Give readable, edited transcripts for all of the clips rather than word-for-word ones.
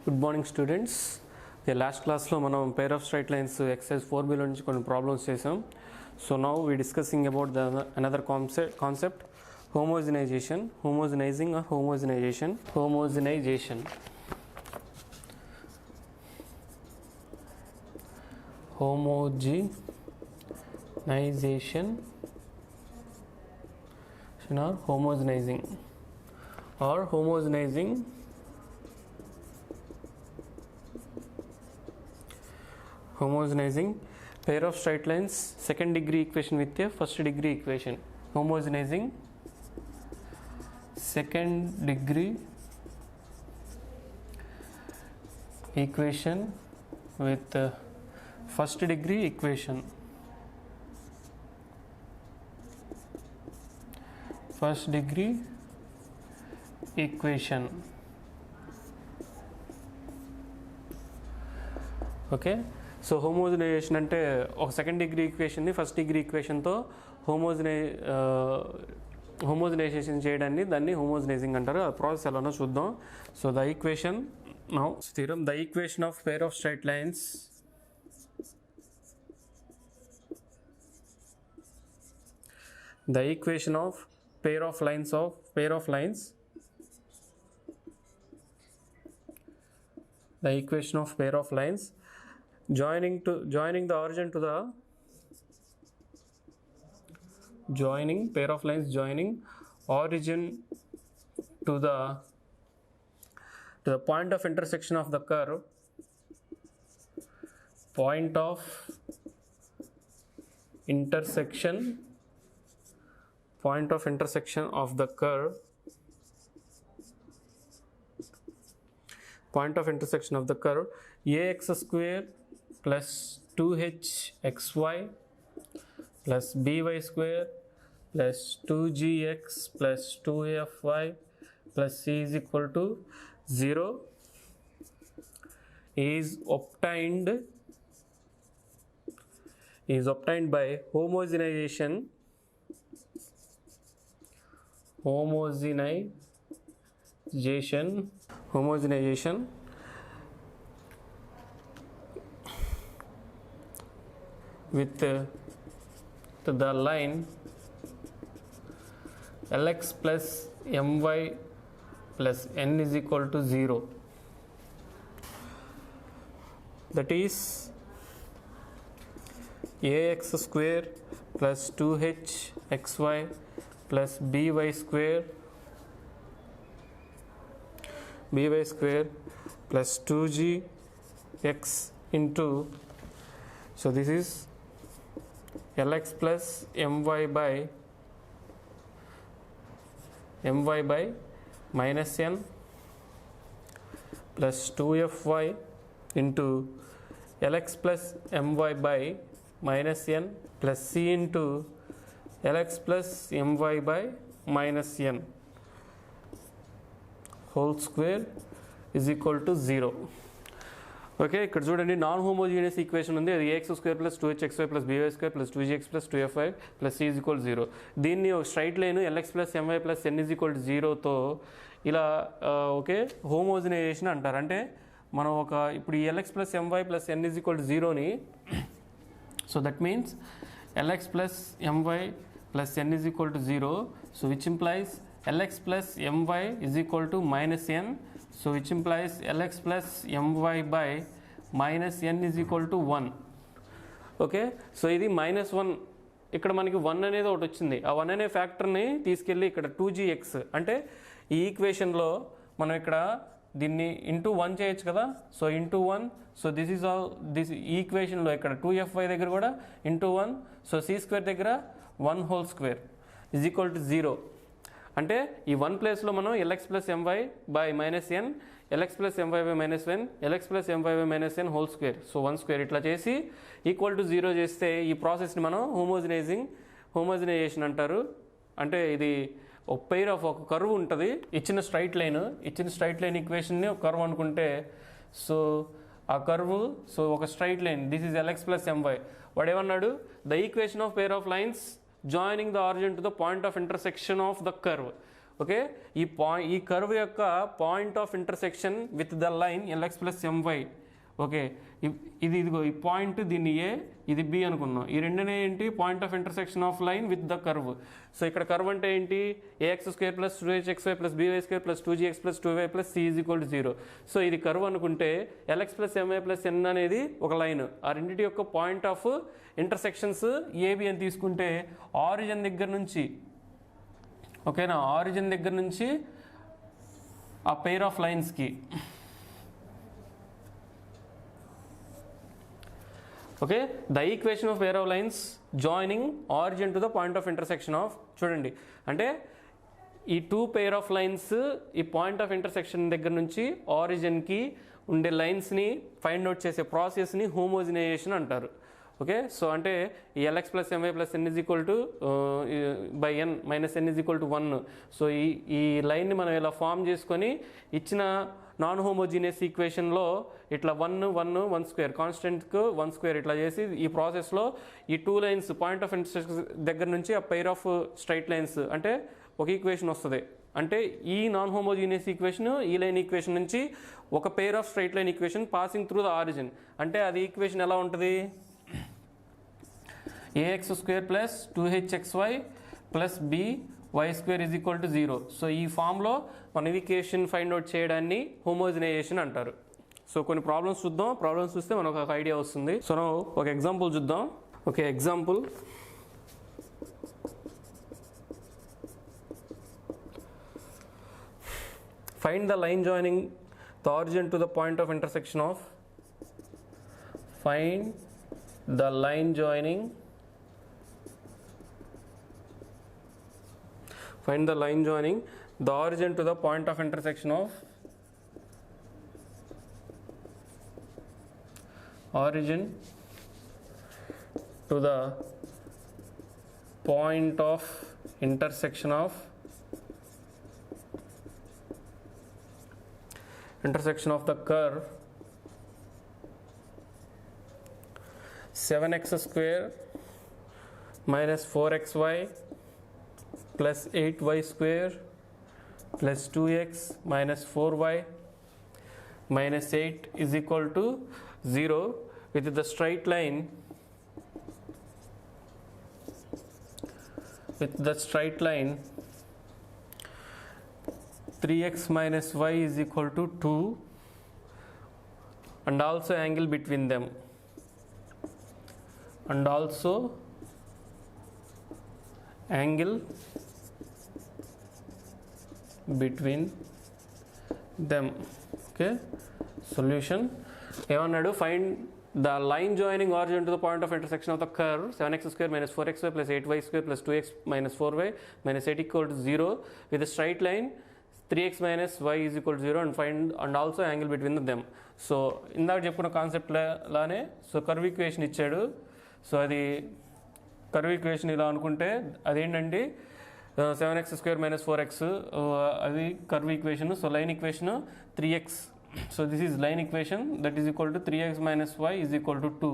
Good morning students. Last క్లాస్లో మనం pair of straight lines exercise 4Bలో నుంచి కొన్ని ప్రాబ్లమ్స్ చేసాం. So now we discussing about the another concept homogenization. Homogenizing or homogenization. or homogenizing pair of straight lines second degree equation with a first degree equation. Homogenizing second degree equation with first degree equation. First degree equation. Okay, so homogenization అంటే ఒక second degree ఈక్వేషన్ని first degree ఈక్వేషన్తో homogenization చేయడాన్ని దాన్ని homogenizing అంటారు. ఆ process ఎలానో చూద్దాం. సో ద ఈక్వేషన్ నౌ స్థిరం the equation of pair of straight lines the equation of pair of lines the equation of pair of lines joining the origin to the pair of lines joining origin to the point of intersection of the curve, point of intersection of the curve, ax square plus 2hxy plus by square plus 2gx plus 2fy plus c is equal to 0 is obtained by homogenization with the line lx plus my plus n is equal to 0. That is ax square plus 2hxy plus by square plus 2gx into, so this is lx plus my by minus n plus 2fy into lx plus my by minus n plus c into lx plus my by minus n whole square is equal to 0. Okay, ఇక్కడ చూడండి non homogeneous equation ఉంది. అది ax square plus 2hxy plus by square plus 2gx plus 2fy plus c is equal 0. దీన్ని ఒక straight line lx plus my plus n is equal to 0తో ఇలా okay homogenization అంటారు. అంటే మనం ఇప్పుడు ఈ lx plus my plus n is equal to 0ని, so that means lx plus my plus n is equal to 0, so which implies lx plus my is equal to minus n, so which implies lx plus my by minus n is equal to 1. Okay, so ఇది -1, ఇక్కడ మనకి 1 అనేది ఒకటి వచ్చింది. ఆ 1 అనే ఫ్యాక్టర్ని తీసుకెళ్ళి ఇక్కడ 2gx అంటే ఈ ఈక్వేషన్లో మనం ఇక్కడ దీన్ని ఇంటూ 1 చేయొచ్చు కదా. సో ఇంటూ 1, సో దిస్ ఈక్వేషన్లో ఇక్కడ 2fy దగ్గర కూడా ఇంటూ 1, సో c స్క్వేర్ దగ్గర 1 whole square is equal to 0. అంటే ఈ 1 ప్లేస్లో మనం lx plus my by minus n, lx plus my by minus n, lx plus my by minus n whole square, so 1 square ఇట్లా చేసి equal to 0 చేస్తే ఈ ప్రాసెస్ని మనం హోమోజినైజేషన్ అంటారు. అంటే ఇది ఒక పెయిర్ ఆఫ్ ఒక కర్వ్ ఉంటుంది, ఇచ్చిన స్ట్రైట్ లైన్ ఈక్వేషన్ని ఒక కర్వ్ అనుకుంటే, సో ఆ కర్వ్, సో ఒక straight line this is lx plus my. వాడు ఏమన్నాడు, the equation of pair of lines joining the origin to the point of intersection of the curve. Okay, ఈ curve యొక్క point of intersection with the line LX plus MY. Okay, ఇదిగో ఈ point, దీన్ని ఏ, ఇది B అనుకున్నాం. ఈ రెండునే ఏంటి, point of intersection of line with the curve. So ఇక్కడ కర్వ్ అంటే ఏంటి, a x square plus 2hxy plus b y square plus 2gx plus 2y plus c is equal to 0. So ఇది కర్వ్ అనుకుంటే l x plus m y plus n అనేది ఒక line. ఆ రెండింటి యొక్క పాయింట్ ఆఫ్ ఇంటర్సెక్షన్స్ ఏబి అని తీసుకుంటే ఆరిజిన్ దగ్గర నుంచి, ఓకేనా, ఆరిజిన్ దగ్గర నుంచి ఆ పెయిర్ ఆఫ్ లైన్స్కి, okay, the equation of pair of lines joining origin to the point of intersection of, చూడండి అంటే ఈ టూ పెయిర్ ఆఫ్ లైన్స్ ఈ పాయింట్ ఆఫ్ ఇంటర్సెక్షన్ దగ్గర నుంచి ఆరిజిన్కి ఉండే లైన్స్ని ఫైండ్ అవుట్ చేసే ప్రాసెస్ని హోమోజినైజేషన్ అంటారు. ఓకే, సో అంటే ఈ l x plus m y plus n is equal to by n minus n is equal to 1. సో ఈ లైన్ని మనం ఇలా ఫామ్ చేసుకొని ఇచ్చిన నాన్ హోమోజీనియస్ ఈక్వేషన్లో ఇట్లా 1 స్క్వేర్ కాన్స్టెంట్కు 1 స్క్వేర్ ఇట్లా చేసి ఈ ప్రాసెస్లో ఈ two lines point of intersection దగ్గర నుంచి ఆ పెయిర్ ఆఫ్ స్ట్రైట్ లైన్స్ అంటే ఒక ఈక్వేషన్ వస్తుంది. అంటే ఈ నాన్ హోమోజీనియస్ ఈక్వేషన్ ఈ లైన్ ఈక్వేషన్ నుంచి ఒక pair of straight line equation passing through the origin. అంటే అది ఈక్వేషన్ ఎలా ఉంటుంది, a x square plus 2hxy plus b y square is equal to 0. So ఈ ఫామ్లో మన ఈక్వేషన్ ఫైండ్ అవుట్ చేయడాన్ని హోమోజినైజేషన్ అంటారు. సో కొన్ని ప్రాబ్లమ్స్ చూద్దాం, ప్రాబ్లమ్స్ చూస్తే మనకు ఒక ఐడియా వస్తుంది. సో ఒక ఎగ్జాంపుల్ చూద్దాం. Okay, example, find the line joining the origin to the point of intersection of, find the line joining the origin to the point of intersection of, origin to the point of intersection of the curve 7x square minus 4xy plus 8y square plus 2x minus 4y minus 8 is equal to 0 with the straight line 3x minus y is equal to 2 and also angle between them, and also angle between them. Okay, solution ఏమన్నాడు, find the line joining origin to the point of intersection of the curve 7x square minus 4xy plus 8y square plus 2x minus 4y minus 8 equal to 0 with a straight line 3x minus y is equal to 0 and also angle between them. So ఇందాక చెప్పుకున్న concept లానే so curve equation ఇచ్చాడు. So అది curve equation ఇలా అనుకుంటే అదేంటండి 7x square minus 4x, అది curve equation. So line equation 3x, so this is line equation that is equal to 3x minus y is equal to 2.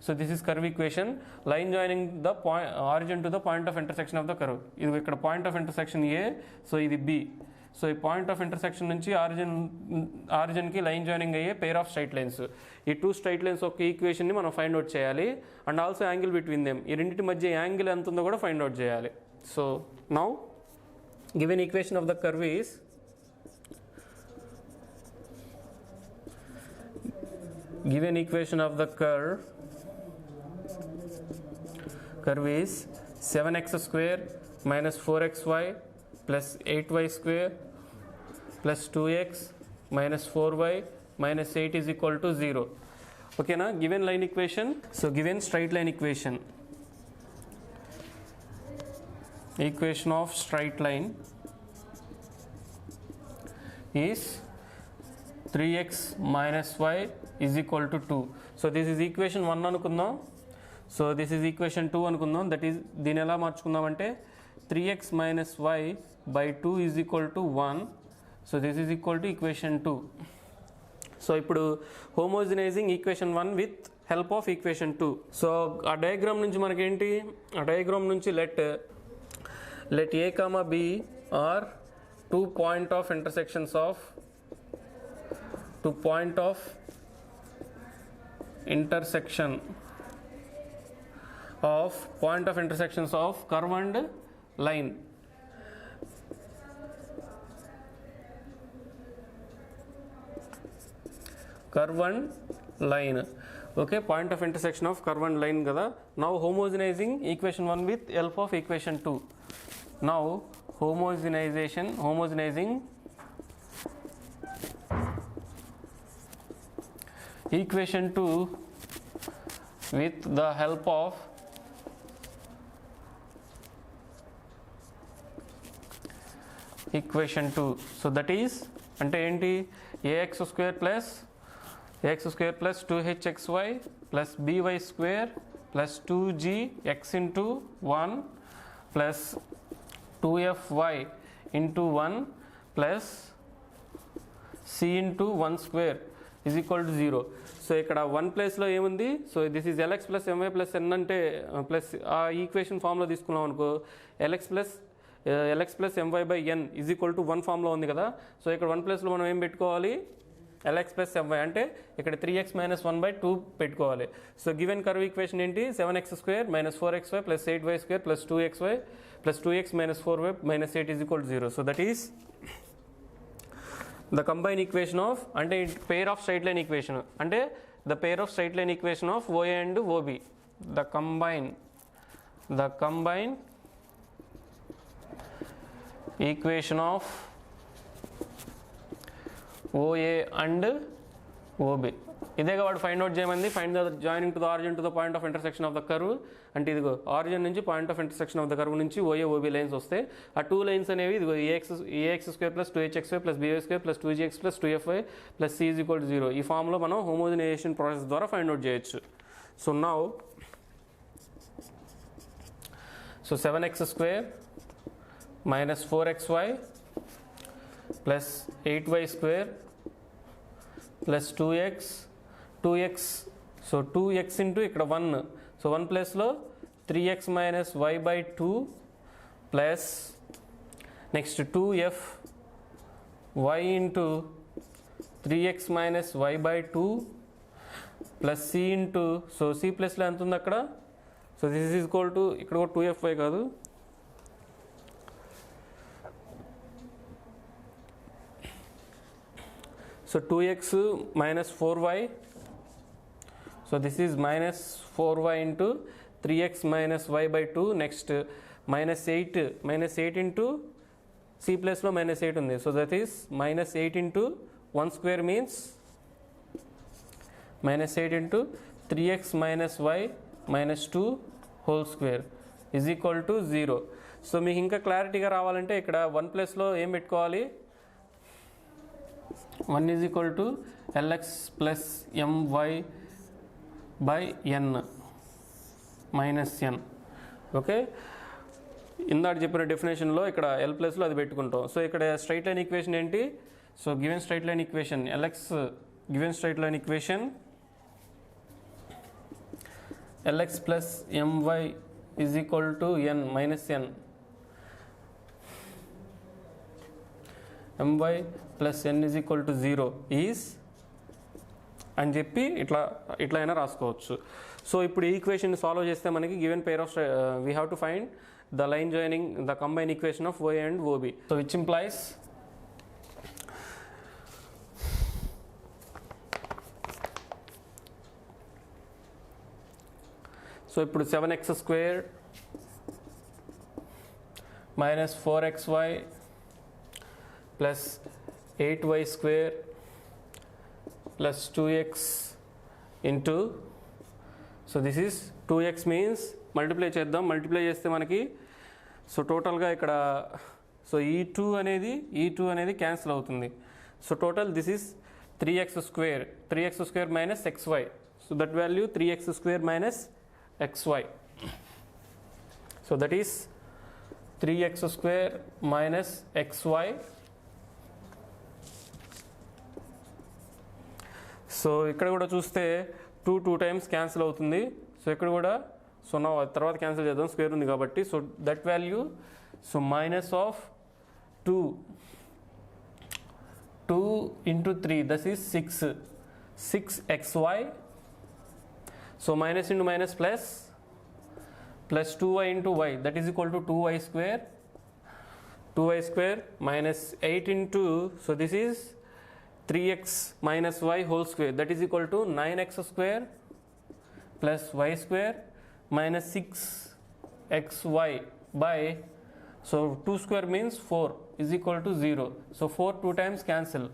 So this is curve equation, line joining the point origin to the point of intersection of the curve. ఇది ఇక్కడ point of intersection A, so ఇది B. So ఈ point of intersection నుంచి ఆరిజిన్కి line joining అయ్యే pair of straight lines. ఈ two straight lines ఒక ఈక్వేషన్ని మనం ఫైండ్ అవుట్ చేయాలి. And also angle between them, ఈ రెండింటి మధ్య యాంగిల్ ఎంత ఉందో కూడా ఫైండ్ అవుట్ చేయాలి. So now given equation of the curve is given equation of the curve is 7x square minus 4xy plus 8y square plus 2x minus 4y minus 8 is equal to 0. Okay na, given line equation, so given straight line equation of straight line is 3x minus y is equal to 2. So this is equation 1 అనుకుందాం. So this is equation 2 అనుకుందాం. That is దీని ఎలా మార్చుకుందాం అంటే 3x minus y by 2 is equal to 1. So this is equal to equation 2. So ఇప్పుడు homogenizing equation 1 with help of equation 2. So ఆ diagram నుంచి మనకేంటి, ఆ డయాగ్రామ్ నుంచి let a, b are two point of intersections of curve and line. Curve and line. Okay, point of intersection of curve and line kada. Now homogenizing equation 1 with help of equation 2. Now homogenizing equation 2 with the help of equation 2. So that is ante enti ax square plus 2hxy plus by square plus 2g x into 1 plus 2fy into 1 plus c into 1 square is equal to 0. So ikkada 1 place lo emundi, so this is lx plus my plus n ante plus aa equation form lo తీసుకున్నాం అనుకో lx plus my by n is equal to 1 form లో ఉంది కదా. So ఇక్కడ 1 place లో మనం ఏం పెట్టుకోవాలి, lx plus my అంటే ఇక్కడ 3x minus 1 by 2 పెట్టుకోవాలి. సో గివెన్ కర్వ్ ఈక్వేషన్ ఏంటి, 7x square minus 4xy plus 8y square plus 2xy plus 2x minus 4y minus 8 is equal to 0. So that is the combined equation of అంటే pair of straight line equation అంటే the pair of straight line equation of OA and OB. The combined equation of OA and OB. ఇదేగా వాడు find out చేయమంది, find the joining to the origin to the point of intersection of the curve. అంటే ఇదిగో origin నుంచి point of intersection of the curve నుంచి OA OB lines వస్తాయి. ఆ two lines అనేవి ఇదిగో a x square plus 2hxy plus b y square plus 2gx plus 2fy plus c is equal to 0. ఈ ఫామ్లో మనం హోమోజనైజేషన్ ప్రాసెస్ ద్వారా ఫైండ్ అవుట్ చేయొచ్చు. So now 7x square minus 4xy plus 8y square plus 2x, so 2x into ikkada 1, so 1 place lo 3x minus y by 2 plus next 2f y into 3x minus y by 2 plus c into, so c plus lo ఎంత ఉంది అక్కడ, so this is equal to ఇక్కడ కూడా 2fy కాదు, so 2x minus 4y, so this is minus 4y into 3x minus y by 2, next minus 8 into c plus lo minus 8 ఉంది, so that is minus 8 into 1 square means minus 8 into 3x minus y minus 2 whole square is equal to 0. So మీకు ఇంకా క్లారిటీగా రావాలంటే ఇక్కడ 1 ప్లస్లో ఏం పెట్టుకోవాలి, 1 is equal to lx plus my by n minus n. Okay, ఇందాక చెప్పిన డెఫినేషన్లో ఇక్కడ ఎల్ ప్లస్లో అది పెట్టుకుంటాం. సో ఇక్కడ స్ట్రైట్ లైన్ ఈక్వేషన్ ఏంటి, so given straight line equation lx plus my is equal to n minus n, my plus n is equal to 0 is అని చెప్పి ఇట్లా అయినా రాసుకోవచ్చు. సో ఇప్పుడు ఈ ఈక్వేషన్ సాల్వ్ చేస్తే మనకి given pair of we have to find the line joining the combine equation of OA and OB. So which implies so ఇప్పుడు 7x square minus 4xy plus 8y square plus 2x into, so this is 2x means multiply చేద్దాం, multiply చేస్తే మనకి so టోటల్గా ఇక్కడ so ఈ two అనేది cancel అవుతుంది. So total this is 3x square minus xy, so that value 3x square minus xy, so that is 3x square minus xy. So ఇక్కడ కూడా చూస్తే 2 టైమ్స్ క్యాన్సిల్ అవుతుంది. సో ఇక్కడ కూడా సో నా తర్వాత క్యాన్సిల్ చేద్దాం, స్క్వేర్ ఉంది కాబట్టి. So that value so minus of 2 2 into 3, this is 6. 6xy. So minus into minus plus 2y into y, that is equal to 2y square. 2y square minus 8 into, so this is 3x minus y whole square, that is equal to 9x square plus y square minus 6xy by, so 2 square means 4 is equal to 0. So 4 2 times cancel.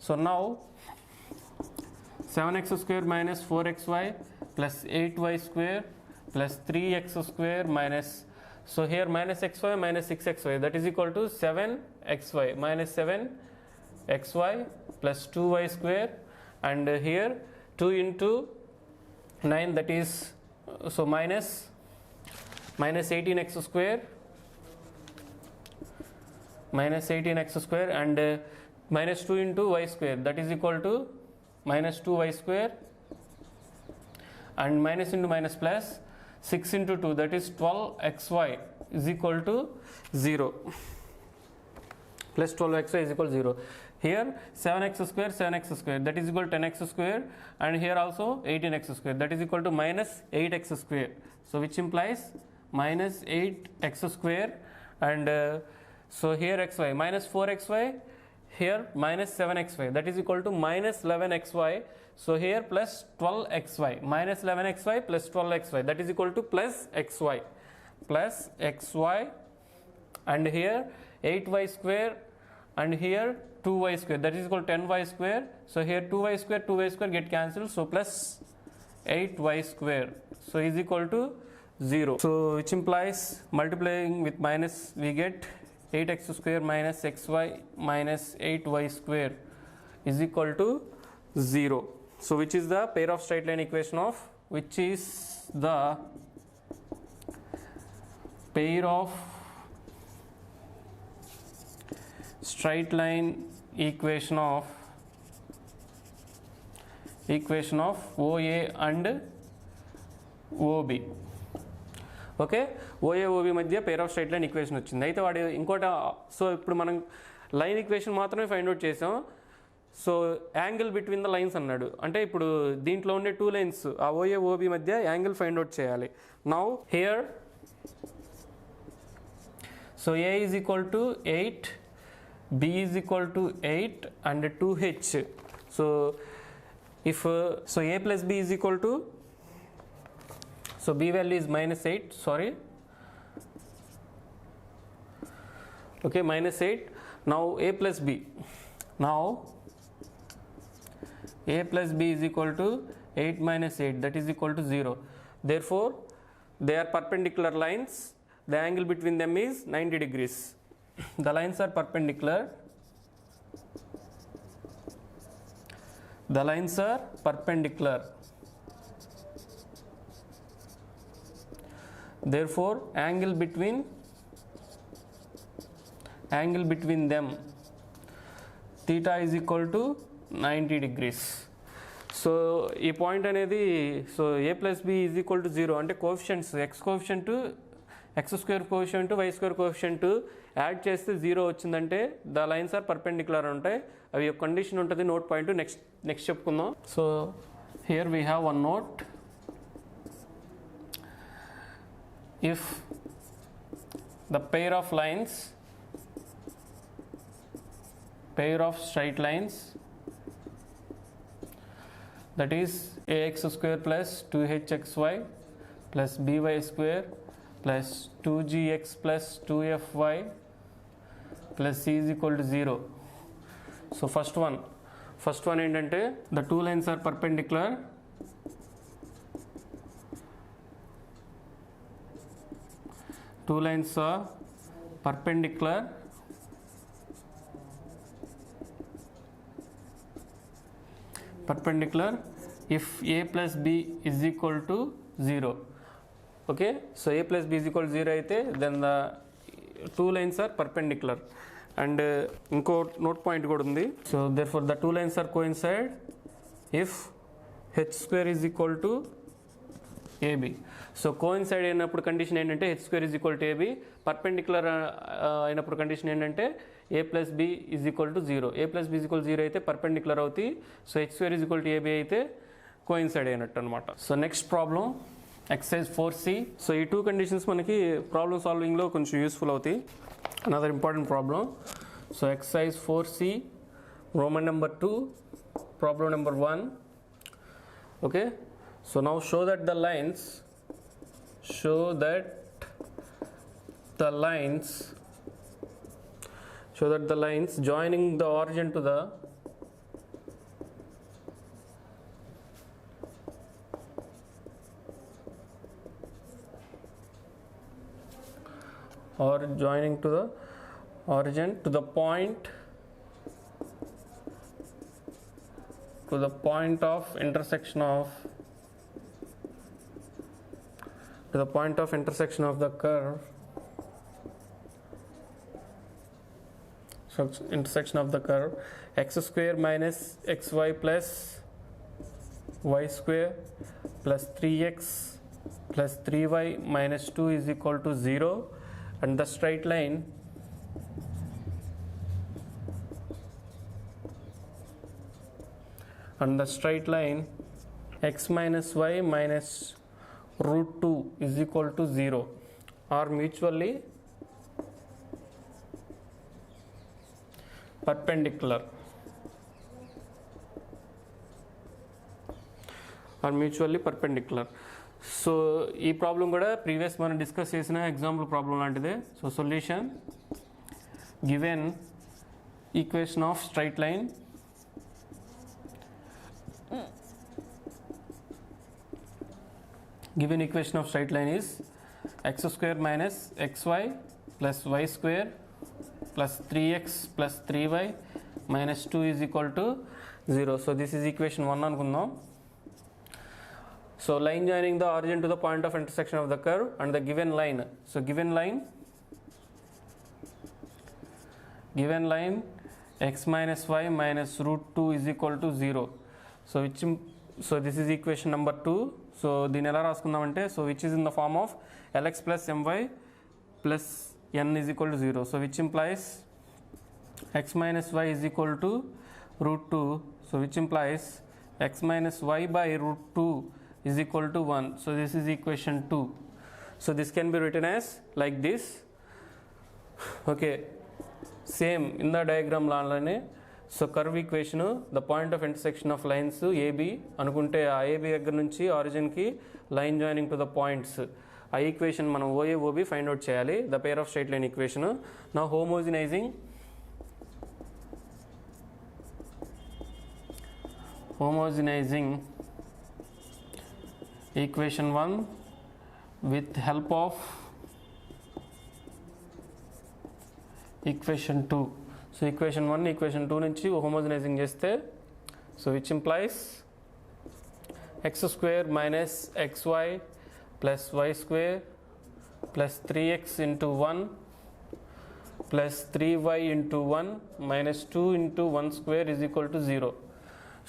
So now 7x square minus 4xy plus 8y square plus 3x square minus, so here minus xy minus 6xy, that is equal to 7xy minus 7xy plus 2y square, and here 2 into 9, that is, so minus 18x square and minus 2 into y square, that is equal to minus 2y square, and minus into minus plus 6 into 2, that is 12xy is equal to 0, plus 12xy is equal to 0. Here 7x square, that is equal to 10x square, and here also 18x square, that is equal to minus 8x square. So which implies minus 8x square, and so here xy minus 4xy, here minus 7xy, that is equal to minus 11xy. So here plus 12xy, minus 11xy plus 12xy, that is equal to plus xy, and here 8y square, and here 2y square, that is equal to 10y square. So here 2y square get cancelled, so plus 8y square, so is equal to 0. So which implies multiplying with minus we get 8x square minus xy minus 8y square is equal to 0. So which is the pair of straight line equation of, which is the pair of straight line equation of OA and OB. Okay, OA OB మధ్య pair of straight line equation వచ్చింది. అయితే వాడు ఇంకోటి, so ఇప్పుడు మనం line equation మాత్రమే find out చేసాం. So angle between the lines అన్నాడు, అంటే ఇప్పుడు దీంట్లో ఉండే 2 లైన్స్ ఆ ఓఏ ఓబీ మధ్య యాంగిల్ ఫైండ్ అవుట్ చేయాలి. Now here, so a is equal to 8, b is equal to 8 and 2h. So if so a plus b is equal to, so b value is minus 8, sorry, okay, minus 8. Now a plus b, now a plus b is equal to 8 minus 8, that is equal to 0. Therefore they are perpendicular lines, the angle between them is 90 degrees. The lines are perpendicular, the lines are perpendicular, therefore angle between them theta is equal to 90 degrees. So ఈ point అనేది, so a plus b is equal to 0 అంటే coefficients x coefficient, x square coefficient, y square coefficient add చేస్తే 0 వచ్చిందంటే the lines are perpendicular ఉంటాయి. అవి ఒక condition ఉంటుంది, note point next చెప్పుకుందాం. So here we have one note. If the pair of straight lines, that is ax square plus 2hxy plus by square plus 2gx plus 2fy plus c is equal to 0. So first one ఏంటంటే the two lines are perpendicular, two lines are perpendicular, if a plus b is equal to 0. Okay, so a plus b is equal to 0 అయితే then the two lines are perpendicular. And ఇంకో note point కూడా ఉంది. So therefore the two lines are coincide if h square is equal to AB. So coincide అయినప్పుడు condition ఏంటంటే h square is equal to AB. Perpendicular అయినప్పుడు condition ఏంటంటే a plus b is equal to 0. a plus b is equal to 0 అయితే perpendicular అవుతాయి. So x square is equal to ab అయితే coincide అయినట్టు అనమాట. So next problem exercise 4c. So ఈ two conditions మనకి problem సాల్వింగ్లో కొంచెం useful అవుతాయి. Another important problem. So exercise 4c Roman number 2 problem number 1. Okay, so now show that the lines joining the origin to the origin to the point of intersection of the curve, x square minus xy plus y square plus 3x plus 3y minus 2 is equal to 0, and the straight line x minus y minus root 2 is equal to 0 are mutually perpendicular. So ఈ problem కూడా previous మనం discuss చేసిన example problem లాంటిదే. So solution given equation of straight line is x square minus xy plus y square plus 3x plus 3y minus 2 is equal to 0. So this is equation 1 అనుకుందాం. So line joining the origin to the point of intersection of the curve and the given line. So given line x minus y minus root 2 is equal to 0. So this is equation number 2. So దీన్ని ఎలా రాసుకుందామంటే, so which is in the form of lx plus my plus n is equal to 0. So which implies x minus y is equal to root 2. So which implies x minus y by root 2 is equal to 1. So this is equation 2. So this can be written as like this. Okay, same in the diagram లానే. So curve equation the point of intersection of lines AB అనుకుంటే, ఆ AB దగ్గర నుంచి ఆరిజిన్కి line joining to the points, ఆ equation మనం OA OB find out చేయాలి, the pair of straight line equation. నా homogenizing equation 1 with help of equation 2. So equation 1 equation 2 నుంచి హోమోజనైజింగ్ చేస్తే, so which implies x square minus xy plus y square plus 3x into 1 plus 3y into 1 minus 2 into 1 square is equal to 0.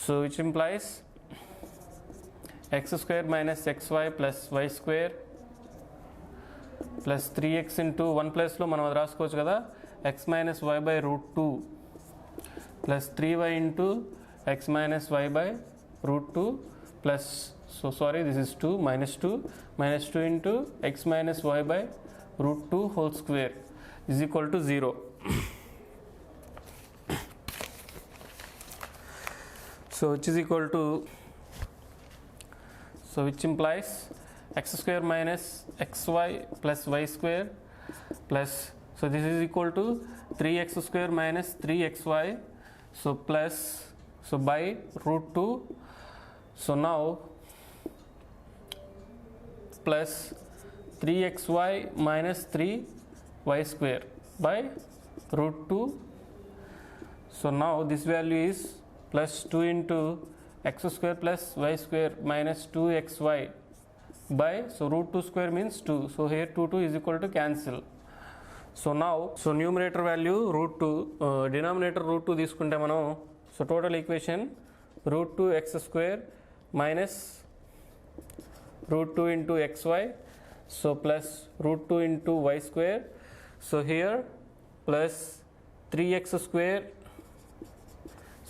So which implies x square minus xy plus y square plus 3x into 1 ప్లస్లో మనం అది రాసుకోవచ్చు కదా, x minus y by root 2 plus 3y into x minus y by root 2 plus, so sorry, this is 2 minus 2 into x minus y by root 2 whole square is equal to 0. So which is equal to, so which implies x square minus xy plus y square plus, so this is equal to 3x square minus 3xy, so plus, so by root 2, so now plus 3xy minus 3y square by root 2. So now this value is plus 2 into x square plus y square minus 2xy by, so root 2 square means 2, so here 2 is equal to cancel. So now, so numerator value root 2, denominator root 2 తీసుకుంటే మనం, so total equation root 2 x square minus root 2 into xy, so plus root 2 into y square, so here plus 3x square.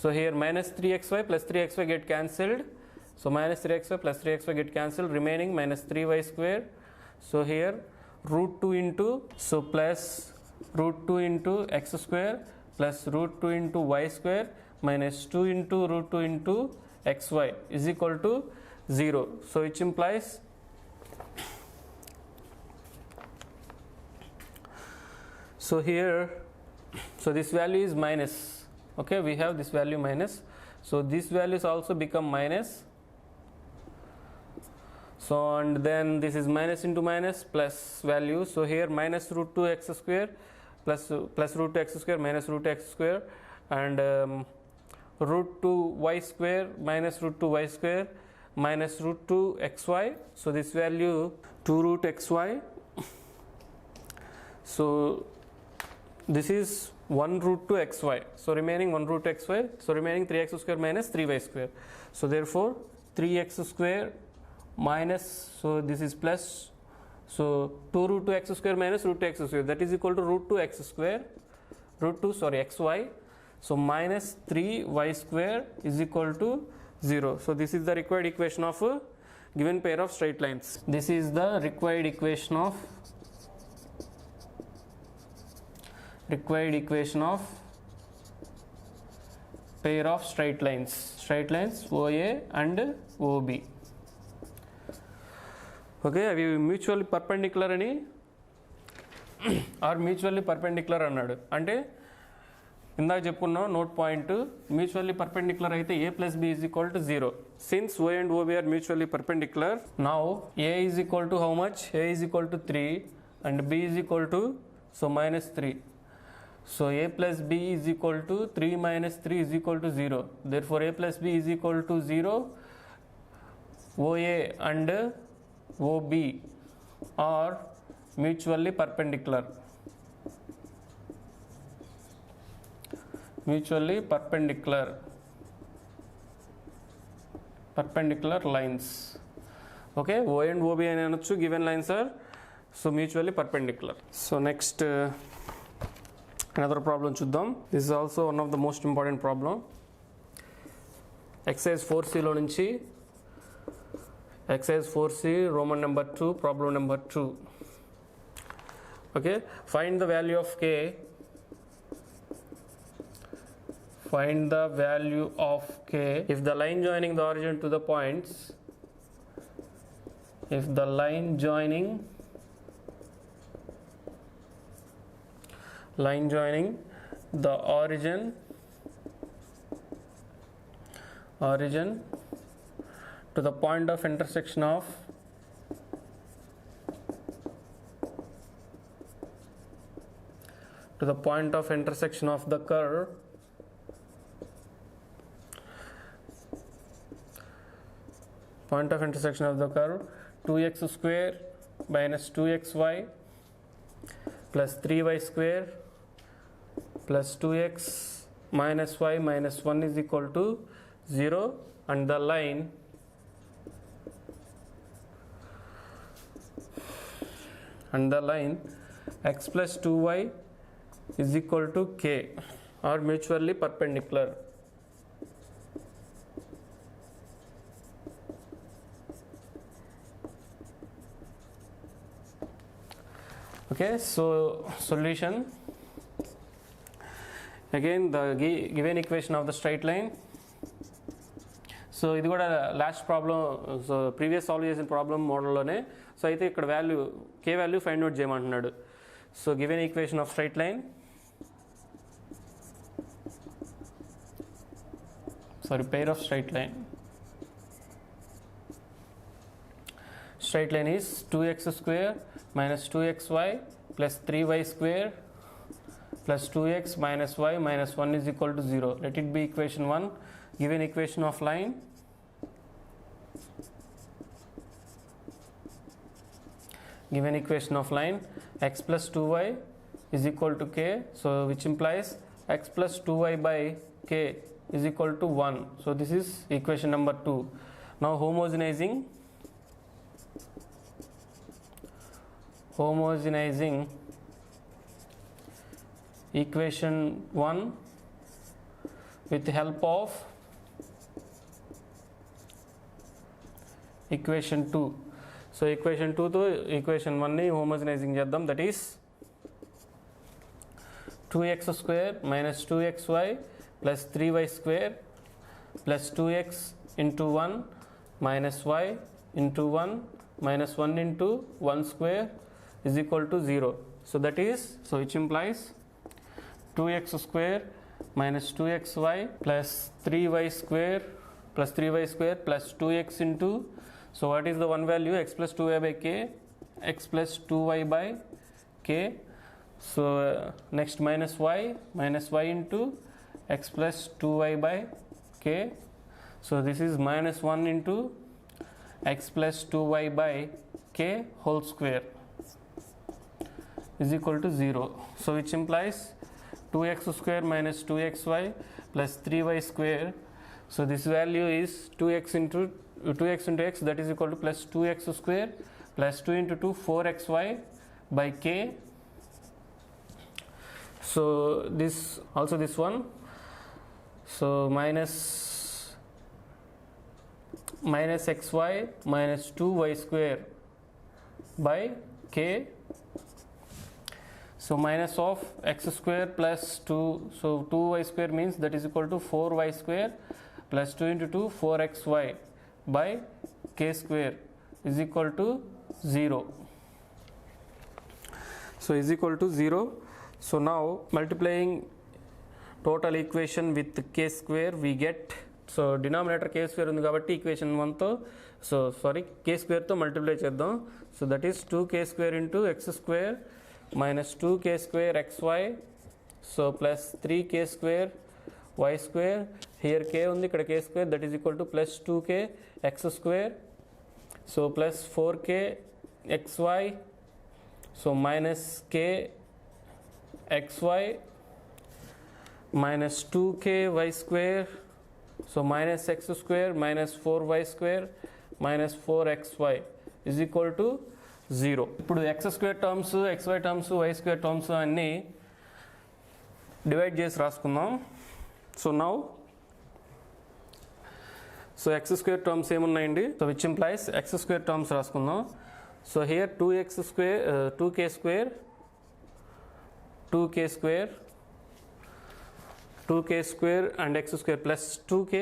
So here minus 3xy plus 3xy get cancelled. So minus 3xy plus 3xy get cancelled, remaining minus 3y square. So here root 2 into, so plus root 2 into x square plus root 2 into y square minus 2 into root 2 into xy is equal to 0. So which implies so here, so this value is minus, okay, we have this value minus, so these values also become minus. So and then this is minus into minus plus value, so here minus root 2 x square plus root 2 x square minus root x square, and root 2 y square minus root 2 y square minus root 2 xy. So this value 2 root xy, so this is 1 root 2 xy, so remaining 1 root xy, so remaining 3x square minus 3y square. So therefore 3x square minus, so this is plus, so 2 root 2 x square minus root 2 x square, that is equal to root 2 x square, xy, so minus 3y square is equal to 0. So this is the required equation of a given pair of straight lines. This is the required equation of pair of straight lines OA and OB. Okay, అవి mutually perpendicular అని are mutually perpendicular అన్నాడు. అంటే ఇందాక చెప్పుకున్నాం note point, mutually perpendicular అయితే a plus b is equal to 0. Since O and OB are mutually perpendicular, now a is equal to how much, a is equal to 3 and b is equal to so minus 3. So a plus b is equal to 3 minus 3 is equal to 0. Therefore a plus b is equal to 0. OA and OB are mutually perpendicular. Perpendicular lines. Okay, O and OB and given lines are so mutually perpendicular. So next another problem chuddam. This is also one of the most important problem. Exercise 4C lo nunchi exercise 4C Roman number 2 problem number 2. Okay, find the value of k. Find the value of k if the line joining the origin to the points, if the line joining the origin to the point of intersection of the curve point of intersection of the curve 2x square minus 2xy plus 3y square plus 2x minus y minus 1 is equal to 0, and the line x plus 2y is equal to k are mutually perpendicular. Okay, so solution. Again the given equation of the straight line. So ఇది కూడా last problem, so previous solve చేసిన problem మోడల్లోనే. So అయితే ఇక్కడ value k value find out చేయమంటున్నాడు. So given equation of straight line, sorry pair of straight line is 2x square minus 2xy plus 3y square plus 2x minus y minus 1 is equal to 0. Let it be equation 1. Given equation of line, x plus 2y is equal to k, so which implies x plus 2y by k is equal to 1. So this is equation number 2. Now homogenizing equation 1 with help of equation 2. So equation 2 to equation 1 ni homogenizing చేద్దాం, that is 2x square minus 2xy plus 3y square plus 2x into 1 minus y into 1 minus 1 into 1 square is equal to 0. So that is, so which implies 2x square minus 2xy plus 3y square plus 2x into, so what is the one value? X plus 2y by k, x plus 2y by k. So next minus y into x plus 2y by k. So this is minus 1 into x plus 2y by k whole square is equal to 0. So which implies 2x square minus 2xy plus 3y square. So this value is 2x into x, that is equal to plus 2x square plus 2 into 2 4xy by k. So this also this one, so minus xy minus 2y square by k. So minus of x square plus 2, so 2y square means that is equal to 4y square plus 2 into 2 4xy by k square is equal to 0. So is equal to 0. So now multiplying total equation with k square we get, so denominator k square ఉంది కాబట్టి equation 1 తో, so sorry k square తో multiply చేద్దాం. So that is 2k square into x square minus 2k square xy, so plus 3k square y square, here k ఉంది ఇక్కడ k square, that is equal to plus 2k x square, so plus 4k xy, so minus k xy minus 2k y square, so minus x square minus 4y square minus 4xy is equal to 0. ఇప్పుడు x square terms, xy terms, y square terms అన్నీ divide చేసి రాసుకుందాం. So now, so x square terms ఏమున్నాయండి, so which implies x square terms రాసుకుందాం. So here 2x square 2k square 2k square and x square plus 2k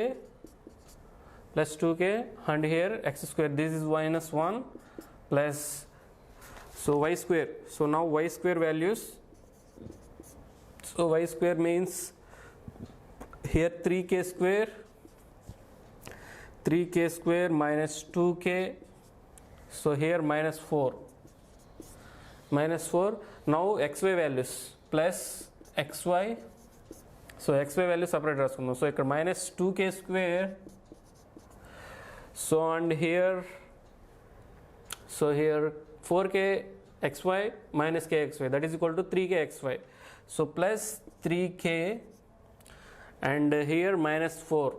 and here x square, this is minus 1 plus, so y square, so now y square values, so y square means here 3k square minus 2k, so here minus 4. Now xy values plus xy, so xy value separate రాసుకుందాం. So ఇక్కడ minus 2k square, so and here, so here 4k xy minus k xy, that is equal to 3k xy, so plus 3k and here minus 4,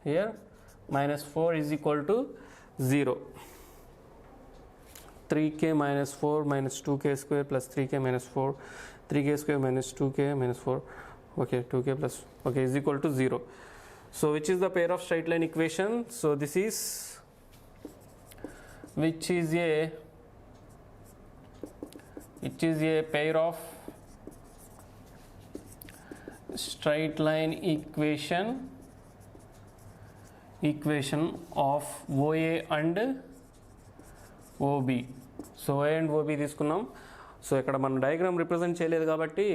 here minus 4 is equal to 0. 3k minus 4 minus 2k square plus 3k minus 4, 3k square minus 2k minus 4, okay, 2k plus, okay, is equal to 0. So which is the pair of straight line equation? So this is, which is a pair of straight line equation of OA and OB. So OA and OB తీసుకున్నాం. So ఇక్కడ మనం diagram represent చేయలేదు కాబట్టి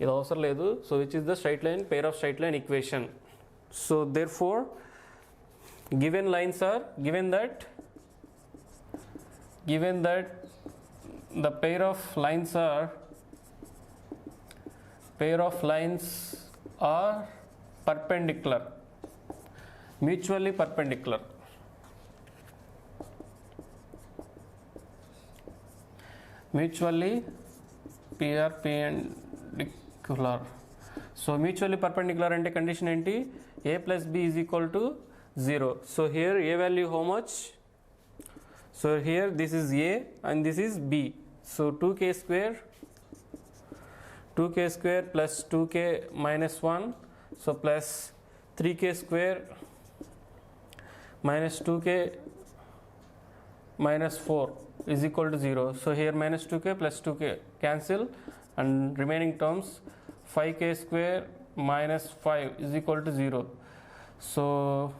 ఇది అవసరం లేదు. So which is the straight line pair of straight line equation. So therefore given that the pair of lines are perpendicular, mutually perpendicular. So mutually perpendicular ante condition enti, a plus b is equal to 0. So here a value how much? So here this is a and this is b. So 2k 2k square plus 2k minus 1, so plus 3k square minus 2k minus 4 is equal to 0. So here minus 2k plus 2k cancel, and remaining terms 5k square minus 5 is equal to 0. So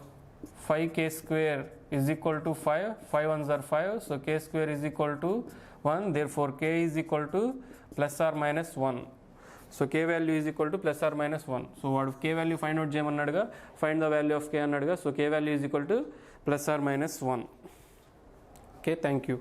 5k square is equal to 5, 5 ones are 5, so k square is equal to 1, therefore k is equal to plus or minus 1. So k value is equal to plus or minus 1. So what k value find out చేయమన్నాడుగా, find the value of k అన్నాడుగా, so k value is equal to plus or minus 1. Okay, thank you.